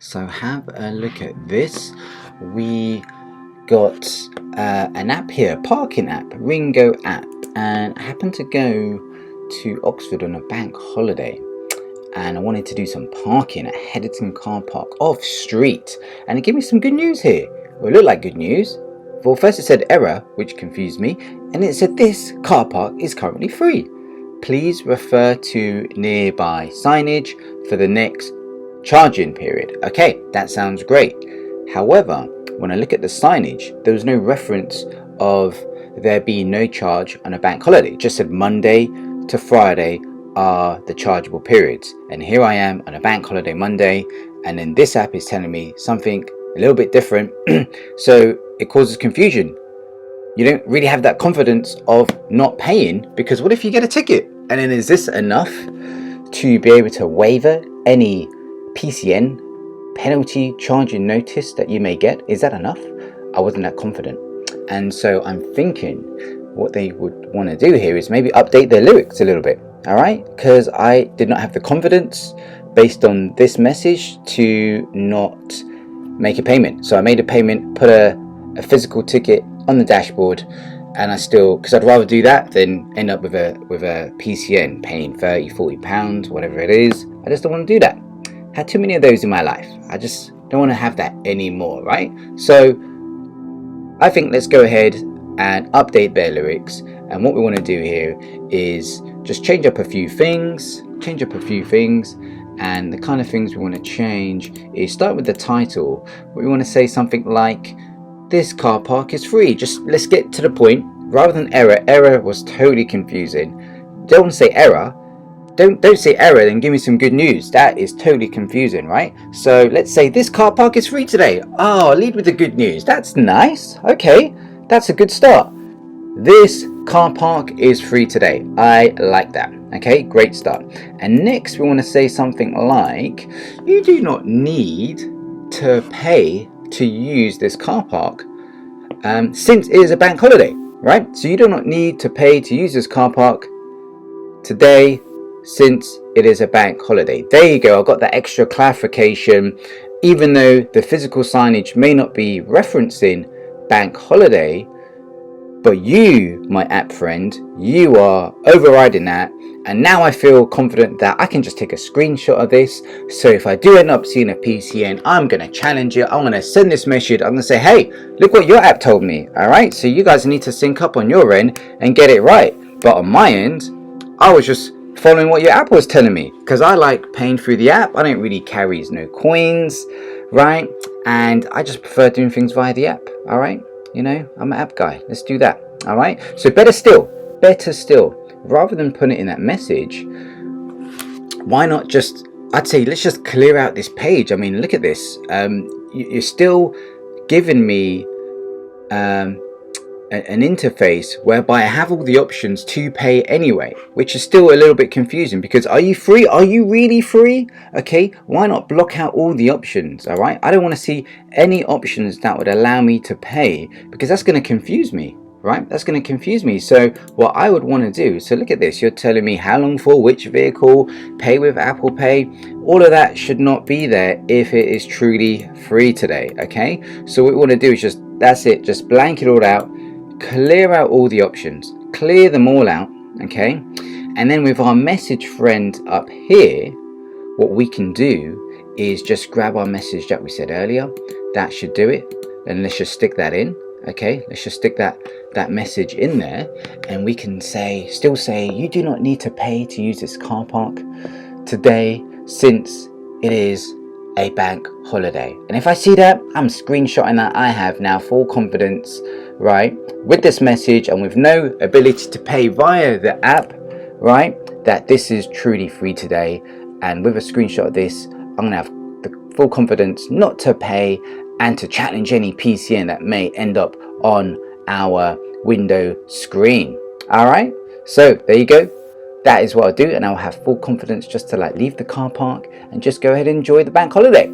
So have a look at this. We got an app here, parking app, Ringo app, and I happened to go to Oxford on a bank holiday and I wanted to do some parking at Headington car park off street, and it gave me some good news here. Well, it looked like good news. Well, first it said error, which confused me, and it said this car park is currently free. Please refer to nearby signage for the next charging period. Okay, that sounds great. However, when I look at the signage, there was no reference of there being no charge on a bank holiday. It just said Monday to Friday are the chargeable periods. And here I am on a bank holiday Monday, and then this app is telling me something a little bit different. So it causes confusion. You don't really have that confidence of not paying, because what if you get a ticket? And then is this enough to be able to waiver any PCN penalty charging notice that you may get? Is that enough? I wasn't that confident. And so I'm thinking what they would want to do here is maybe update their lyrics a little bit. All right, because I did not have the confidence based on this message to not make a payment. So I made a payment, put a physical ticket on the dashboard, and I still, because I'd rather do that than end up with a PCN paying 30, 40 pounds, whatever it is. I just don't want to do that. Had too many of those in my life. I just don't want to have that anymore, right? So I think let's go ahead and update their lyrics. And what we want to do here is just change up a few things. And the kind of things we want to change is start with the title. We want to say something like, this car park is free. Just let's get to the point rather than error. Error was totally confusing. Don't say error. Don't say error, then give me some good news. That is totally confusing, right? So let's say this car park is free today. Oh, lead with the good news. That's nice. Okay, that's a good start. This car park is free today. I like that. Okay, great start. And next we want to say something like, you do not need to pay to use this car park since it is a bank holiday, right? So you do not need to pay to use this car park today since it is a bank holiday. There you go. I've got that extra clarification. Even though the physical signage may not be referencing bank holiday, but you, my app friend, you are overriding that. And now I feel confident that I can just take a screenshot of this. So if I do end up seeing a PCN, I'm going to challenge it. I'm going to send this message. I'm going to say, hey, look what your app told me. All right. So you guys need to sync up on your end and get it right. But on my end, I was just following what your app was telling me, because I like paying through the app. I don't really carry no coins, right? And I just prefer doing things via the app. All right. You know, I'm an app guy. Let's do that. All right. So better still, rather than putting it in that message, why not just, I'd say, let's just clear out this page. I mean, look at this. You're still giving me an interface whereby I have all the options to pay anyway, which is still a little bit confusing, because are you free? Are you really free? Okay, why not block out all the options? All right, I don't want to see any options that would allow me to pay, because that's going to confuse me, right? That's going to confuse me. So what I would want to do, so look at this, you're telling me how long for, which vehicle, pay with Apple Pay. All of that should not be there if it is truly free today. Okay, so what we want to do is just, that's it, just blank it all out, clear out all the options, clear them all out. Okay, and then with our message friend up here, what we can do is just grab our message that we said earlier. That should do it. Then let's just stick that in. Okay, let's just stick that message in there, and we can still say you do not need to pay to use this car park today since it is a bank holiday. And if I see that, I'm screenshotting that. I have now full confidence, right, with this message and with no ability to pay via the app, right, that this is truly free today. And with a screenshot of this, I'm gonna have the full confidence not to pay and to challenge any PCN that may end up on our window screen. All right, so there you go. That is what I'll do, and I'll have full confidence just to leave the car park and just go ahead and enjoy the bank holiday.